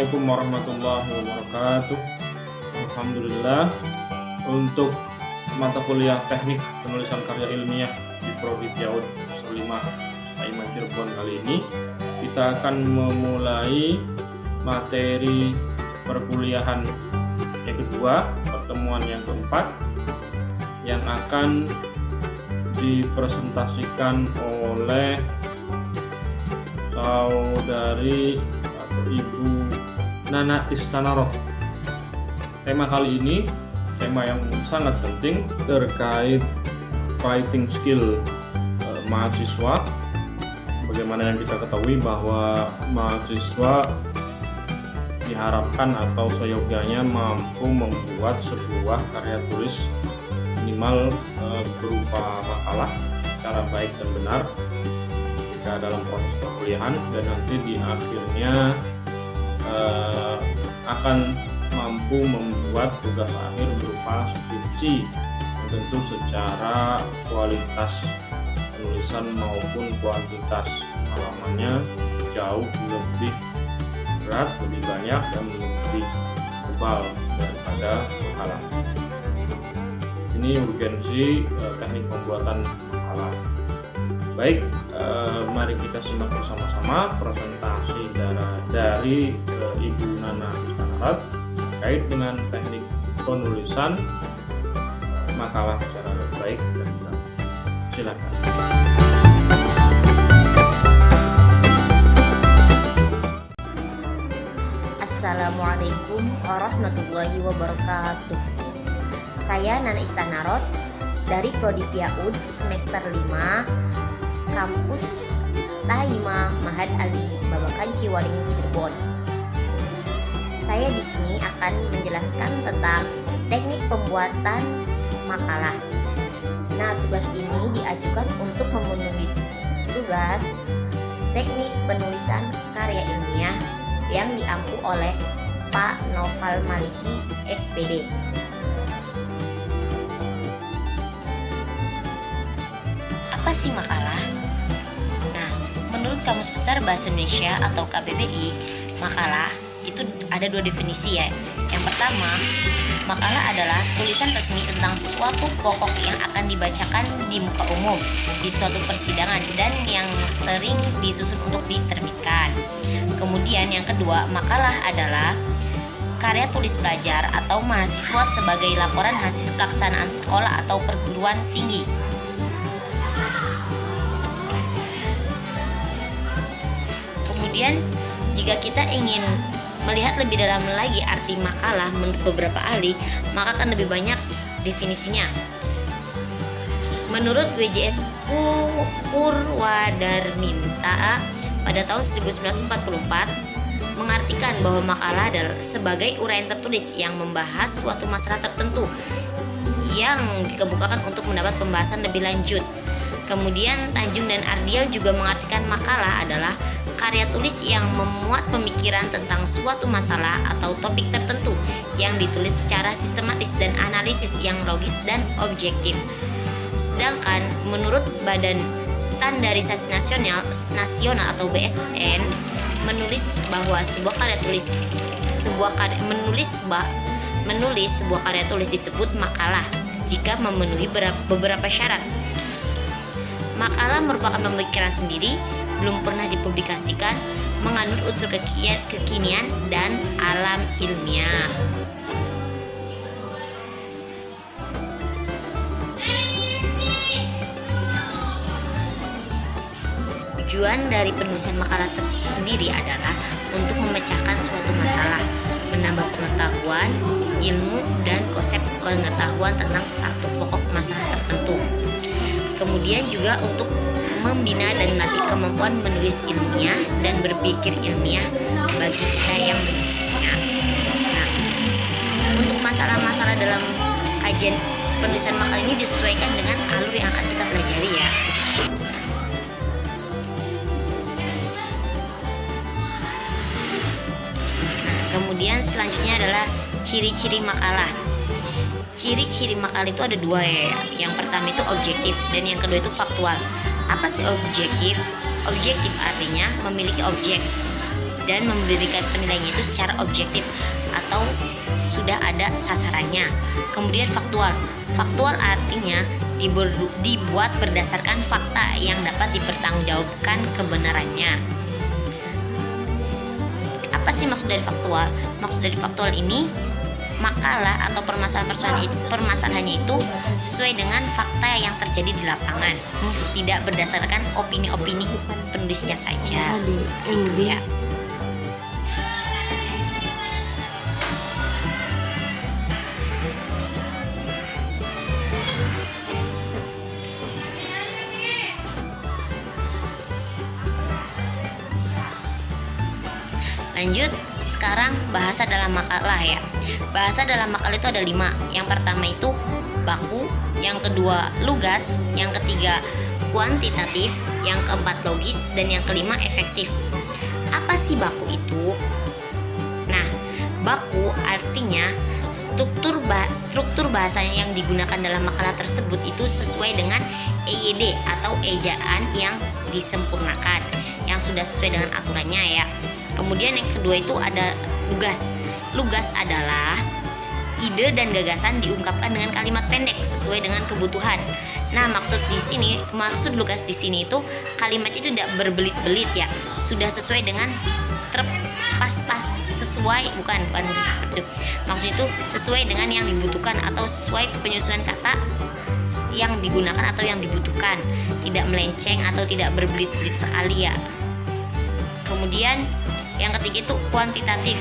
Assalamualaikum warahmatullahi wabarakatuh. Alhamdulillah, untuk mata kuliah teknik penulisan karya ilmiah di Prodi PIAUD semester 5 Aiman Cirebon kali ini, kita akan memulai materi perkuliahan yang kedua, pertemuan yang keempat, yang akan dipresentasikan oleh saudari atau Ibu Nana Istanarot. Tema kali ini tema yang sangat penting terkait writing skill mahasiswa. Bagaimana yang kita ketahui bahwa mahasiswa diharapkan atau seyogyanya mampu membuat sebuah karya tulis minimal berupa makalah secara baik dan benar dalam proses perkuliahan, dan nanti di akhirnya akan mampu membuat tugas akhir berupa skripsi yang tentu secara kualitas penulisan maupun kuantitas halamannya jauh lebih berat, lebih banyak, dan lebih tebal daripada makalah. Ini urgensi teknik pembuatan makalah. Baik, mari kita simak bersama-sama presentasi dari Ibu Nana Istanarot terkait dengan teknik penulisan makalah secara baik dan benar. Silakan. Assalamualaikum warahmatullahi wabarakatuh. Saya Nana Istanarot dari Prodi PIAUD semester 5 Kampus Staima Mahad Ali Babakan Ciwaringin Cirebon. Saya di sini akan menjelaskan tentang teknik pembuatan makalah. Nah, tugas ini diajukan untuk memenuhi tugas teknik penulisan karya ilmiah yang diampu oleh Pak Noval Maliki, SPD. Apa sih makalah? Nah, menurut Kamus Besar Bahasa Indonesia atau KBBI, makalah itu ada dua definisi ya. Yang pertama, makalah adalah tulisan resmi tentang suatu pokok yang akan dibacakan di muka umum di suatu persidangan dan yang sering disusun untuk diterbitkan. Kemudian yang kedua, makalah adalah karya tulis pelajar atau mahasiswa sebagai laporan hasil pelaksanaan sekolah atau perguruan tinggi. Kemudian jika kita ingin melihat lebih dalam lagi arti makalah menurut beberapa ahli, maka akan lebih banyak definisinya. Menurut WJS Purwadarminta pada tahun 1944 mengartikan bahwa makalah adalah sebagai uraian tertulis yang membahas suatu masalah tertentu yang dikemukakan untuk mendapat pembahasan lebih lanjut. Kemudian Tanjung dan Ardial juga mengartikan makalah adalah karya tulis yang memuat pemikiran tentang suatu masalah atau topik tertentu yang ditulis secara sistematis dan analisis yang logis dan objektif. Sedangkan menurut Badan Standarisasi Nasional atau BSN menulis sebuah karya tulis disebut makalah jika memenuhi beberapa syarat. Makalah merupakan pemikiran sendiri, belum pernah dipublikasikan, mengandung unsur kekinian dan alam ilmiah. Tujuan dari penulisan makalah sendiri adalah untuk memecahkan suatu masalah, menambah pengetahuan, ilmu, dan konsep pengetahuan tentang satu pokok masalah tertentu. Kemudian juga untuk membina dan melatih kemampuan menulis ilmiah dan berpikir ilmiah bagi kita yang menulisnya. Nah, untuk masalah-masalah dalam kajian penulisan makalah ini disesuaikan dengan alur yang akan kita pelajari ya. Kemudian selanjutnya adalah ciri-ciri makalah. Ciri-ciri makalah itu ada dua ya. Yang pertama itu objektif dan yang kedua itu faktual. Apa sih objektif? Objektif artinya memiliki objek. dan memberikan penilaiannya itu secara objektif atau sudah ada sasarannya. Kemudian faktual. Faktual artinya dibuat berdasarkan fakta yang dapat dipertanggungjawabkan kebenarannya. Apa sih maksud dari faktual? Maksud dari faktual ini, makalah atau permasalahannya itu sesuai dengan fakta yang terjadi di lapangan, tidak berdasarkan opini-opini penulisnya saja. Itu ya. Lanjut, sekarang bahasa dalam makalah ya. Bahasa dalam makalah itu ada 5. Yang pertama itu baku, yang kedua lugas, yang ketiga kuantitatif, yang keempat logis, dan yang kelima efektif. Apa sih baku itu? Nah, baku artinya struktur bahasanya yang digunakan dalam makalah tersebut itu sesuai dengan EYD atau ejaan yang disempurnakan, yang sudah sesuai dengan aturannya ya. Kemudian yang kedua itu ada lugas. Lugas adalah ide dan gagasan diungkapkan dengan kalimat pendek sesuai dengan kebutuhan. Nah, maksud lugas di sini itu kalimatnya itu tidak berbelit-belit ya. Sudah sesuai dengan pas-pas, sesuai, bukan seperti itu. Maksudnya itu sesuai dengan yang dibutuhkan atau sesuai penyusunan kata yang digunakan atau yang dibutuhkan. Tidak melenceng atau tidak berbelit-belit sekali ya. Kemudian yang ketiga itu kuantitatif.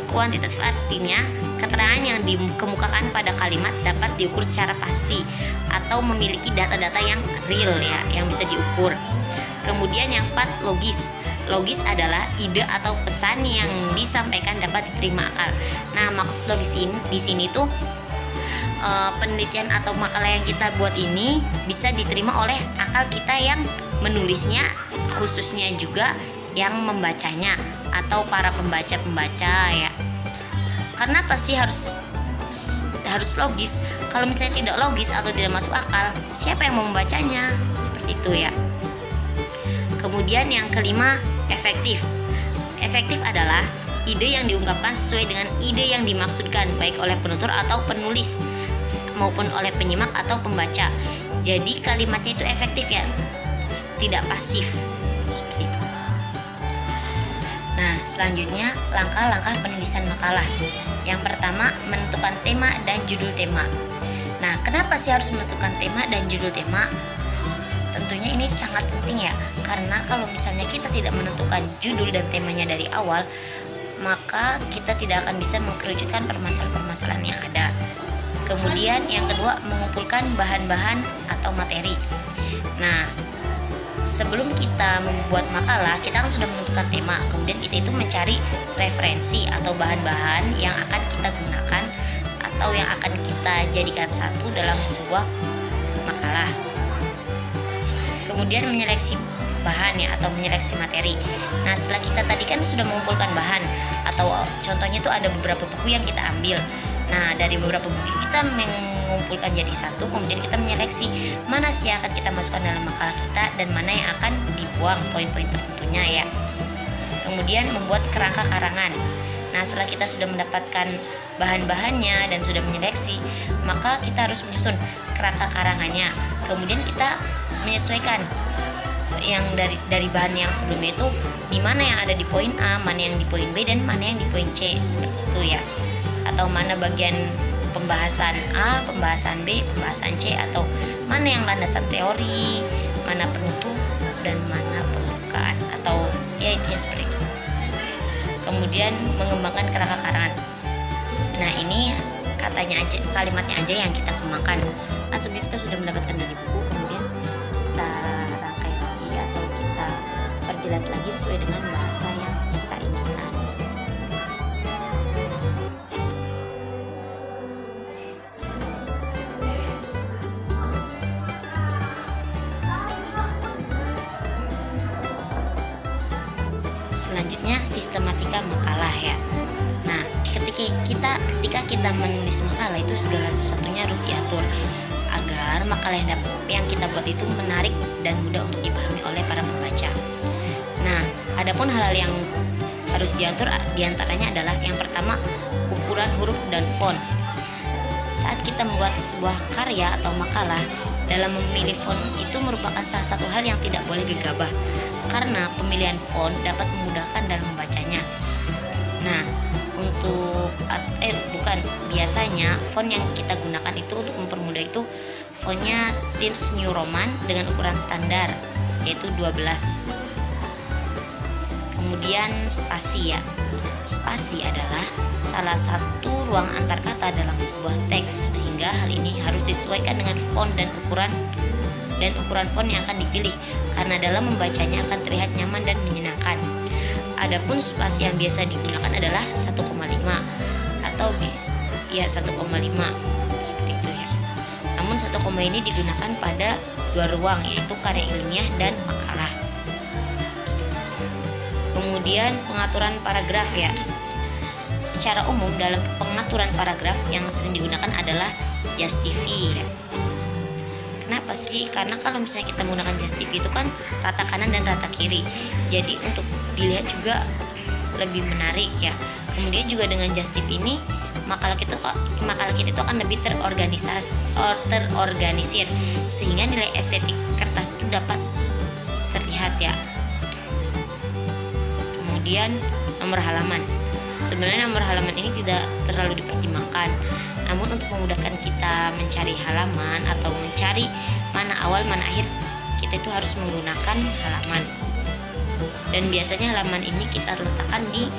Kuantitatif artinya keterangan yang dikemukakan pada kalimat dapat diukur secara pasti atau memiliki data-data yang real ya, yang bisa diukur. Kemudian yang keempat logis. Logis adalah ide atau pesan yang disampaikan dapat diterima akal. Nah, maksud logis di sini tuh penelitian atau makalah yang kita buat ini bisa diterima oleh akal kita yang menulisnya, khususnya juga yang membacanya atau para pembaca ya. Karena pasti harus logis. Kalau misalnya tidak logis atau tidak masuk akal, siapa yang mau membacanya? Seperti itu ya. Kemudian yang kelima, efektif. Efektif adalah ide yang diungkapkan sesuai dengan ide yang dimaksudkan, baik oleh penutur atau penulis maupun oleh penyimak atau pembaca. Jadi kalimatnya itu efektif ya, tidak pasif. Seperti itu. Nah, selanjutnya langkah-langkah penulisan makalah. Yang pertama, menentukan tema dan judul tema. Nah, kenapa sih harus menentukan tema dan judul tema? Tentunya ini sangat penting ya, karena kalau misalnya kita tidak menentukan judul dan temanya dari awal, maka kita tidak akan bisa mengkerucutkan permasalahan-permasalahan yang ada. Kemudian yang kedua, mengumpulkan bahan-bahan atau materi. Nah, sebelum kita membuat makalah, kita kan sudah menentukan tema. Kemudian kita itu mencari referensi atau bahan-bahan yang akan kita gunakan atau yang akan kita jadikan satu dalam sebuah makalah. Kemudian menyeleksi bahan ya, atau menyeleksi materi. Nah, setelah kita tadi kan sudah mengumpulkan bahan, atau contohnya itu ada beberapa buku yang kita ambil. Nah, dari beberapa buku kita mengumpulkan jadi satu, kemudian kita menyeleksi mana sih yang akan kita masukkan dalam makalah kita dan mana yang akan dibuang, poin-poin tertentunya ya. Kemudian membuat kerangka karangan. Nah, setelah kita sudah mendapatkan bahan-bahannya dan sudah menyeleksi, maka kita harus menyusun kerangka karangannya. Kemudian kita menyesuaikan yang dari bahan yang sebelumnya itu di mana yang ada di poin A, mana yang di poin B, dan mana yang di poin C, seperti itu ya. Atau mana bagian pembahasan A, pembahasan B, pembahasan C, atau mana yang landasan teori, mana penutup, dan mana pembukaan, atau ya intinya seperti itu. Kemudian mengembangkan kerangka karangan. Nah, ini kalimatnya aja yang kita kembangkan. Nah, sebenarnya kita sudah mendapatkan dari buku, kemudian kita rangkai lagi atau kita perjelas lagi sesuai dengan bahasa yang kita inginkan. Selanjutnya sistematika makalah ya. Nah, ketika kita menulis makalah itu segala sesuatunya harus diatur agar makalah yang kita buat itu menarik dan mudah untuk dipahami oleh para pembaca. Nah, adapun hal-hal yang harus diatur diantaranya adalah yang pertama, ukuran huruf dan font. Saat kita membuat sebuah karya atau makalah, dalam memilih font itu merupakan salah satu hal yang tidak boleh gegabah, karena pemilihan font dapat memudahkan dalam membacanya. Nah, biasanya font yang kita gunakan itu untuk mempermudah itu fontnya Times New Roman dengan ukuran standar, yaitu 12. Kemudian spasi ya. Spasi adalah salah satu ruang antar kata dalam sebuah teks, sehingga hal ini harus disesuaikan dengan font dan ukuran font yang akan dipilih, karena dalam membacanya akan terlihat nyaman dan menyenangkan. Adapun spasi yang biasa digunakan adalah 1,5 atau 1,5 seperti itu ya. Namun 1, ini digunakan pada 2 ruang, yaitu karya ilmiah dan makalah. Kemudian pengaturan paragraf ya. Secara umum dalam pengaturan paragraf yang sering digunakan adalah Justify ya. Kenapa sih? Karena kalau misalnya kita menggunakan Justify itu kan rata kanan dan rata kiri. Jadi untuk dilihat juga lebih menarik ya. Kemudian juga dengan Justify ini makalah kita itu akan lebih terorganisir, sehingga nilai estetik kertas itu dapat terlihat ya. Kemudian nomor halaman. Sebenarnya nomor halaman ini tidak terlalu dipertimbangkan, namun untuk memudahkan kita mencari halaman atau mencari mana awal mana akhir, kita itu harus menggunakan halaman. Dan biasanya halaman ini kita letakkan di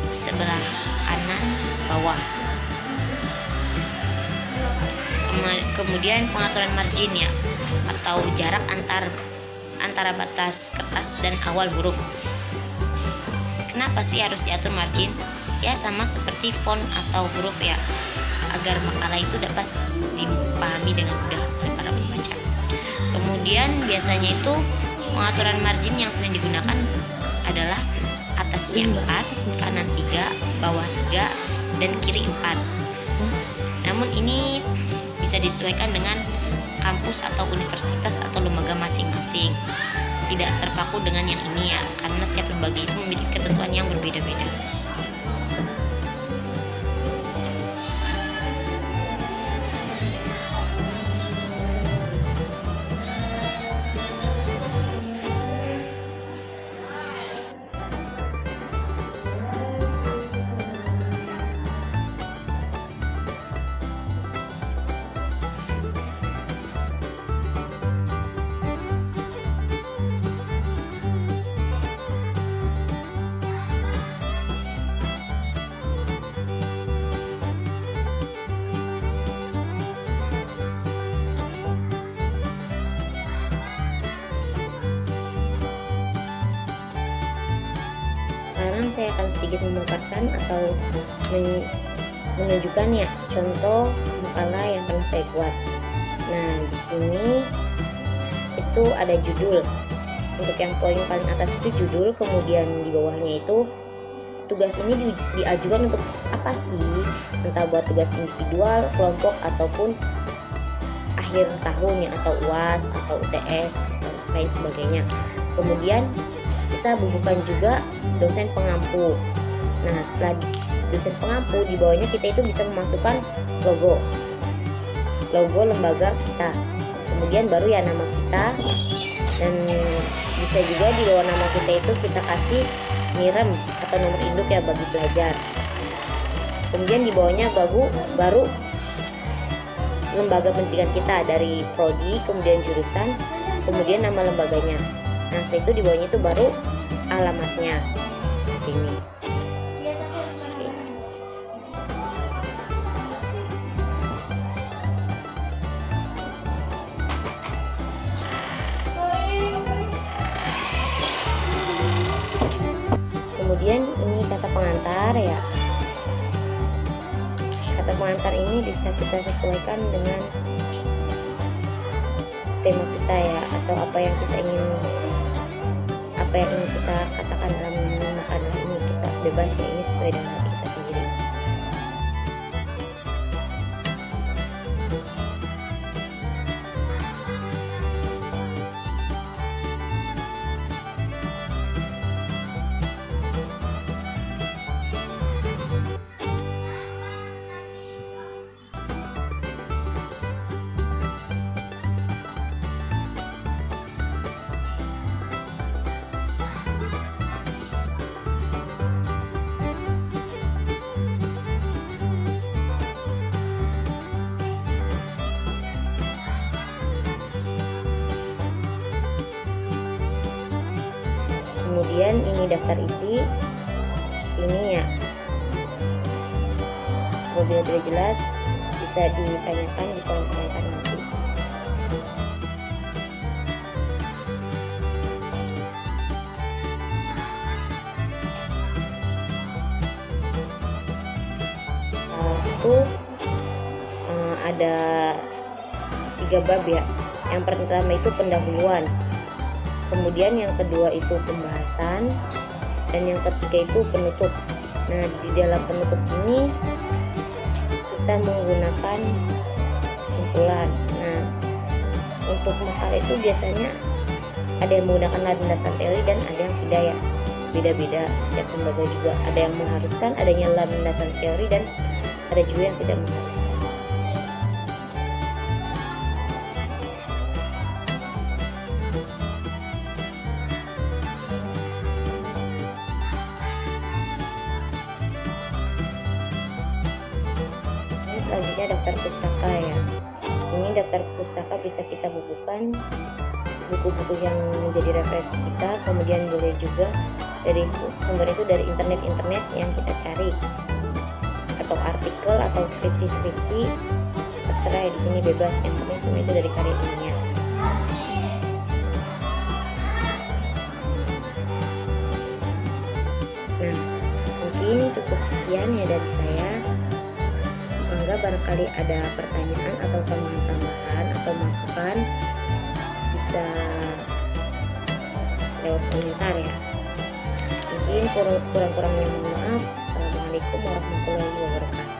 sebelah kanan bawah. Kemudian pengaturan margin ya, atau jarak antara batas kertas dan awal huruf. Kenapa sih harus diatur margin? Ya sama seperti font atau huruf ya, agar makalah itu dapat dipahami dengan mudah oleh para pembaca. Kemudian biasanya itu pengaturan margin yang sering digunakan adalah atasnya 4, kanan 3, bawah 3, dan kiri 4. Namun ini bisa disesuaikan dengan kampus atau universitas atau lembaga masing-masing. Tidak terpaku dengan yang ini ya, karena setiap lembaga itu memiliki ketentuan yang berbeda-beda. Sekarang saya akan sedikit memaparkan atau menunjukkan ya contoh makalah yang pernah saya buat. Nah, di sini itu ada judul. Untuk yang poin paling atas itu judul, kemudian di bawahnya itu tugas ini diajukan untuk apa sih? Entah buat tugas individual, kelompok, ataupun akhir tahun ya, atau UAS atau UTS atau lain sebagainya. Kemudian kita bubuhkan juga dosen pengampu. Nah, setelah dosen pengampu, di bawahnya kita itu bisa memasukkan logo lembaga kita. Kemudian baru ya nama kita, dan bisa juga di bawah nama kita itu kita kasih NIREM atau nomor induk ya bagi pelajar. Kemudian di bawahnya baru lembaga pendidikan kita dari prodi, kemudian jurusan, kemudian nama lembaganya. Nah, setelah itu di bawahnya itu baru alamatnya seperti ini. Kemudian ini kata pengantar ya. Kata pengantar ini bisa kita sesuaikan dengan tema kita ya, atau apa yang ingin kita katakan dalam makalah ini. Kita bebas ya, ini sesuai dengan hati kita sendiri. Kemudian ini daftar isi seperti ini ya. Apabila tidak jelas bisa ditanyakan di kolom komentar nanti. Itu ada 3 bab ya. Yang pertama itu pendahuluan, kemudian yang kedua itu pembahasan, dan yang ketiga itu penutup. Nah, di dalam penutup ini kita menggunakan kesimpulan. Nah, untuk makalah itu biasanya ada yang menggunakan landasan teori dan ada yang tidak ya. Beda-beda setiap lembaga juga. Ada yang mengharuskan adanya landasan teori dan ada juga yang tidak mengharuskan. Selanjutnya daftar pustaka ya. Ini daftar pustaka bisa kita bukukan buku-buku yang menjadi referensi kita, kemudian boleh juga dari sumber itu dari internet yang kita cari, atau artikel atau skripsi terserah ya, di sini bebas, yang penting semua itu dari karya ilmiah. Nah, mungkin cukup sekian ya dari saya. Barangkali ada pertanyaan atau tambahan atau masukan bisa lewat komentar ya. Mungkin kurang-kurangnya mohon maaf. Assalamualaikum warahmatullahi wabarakatuh.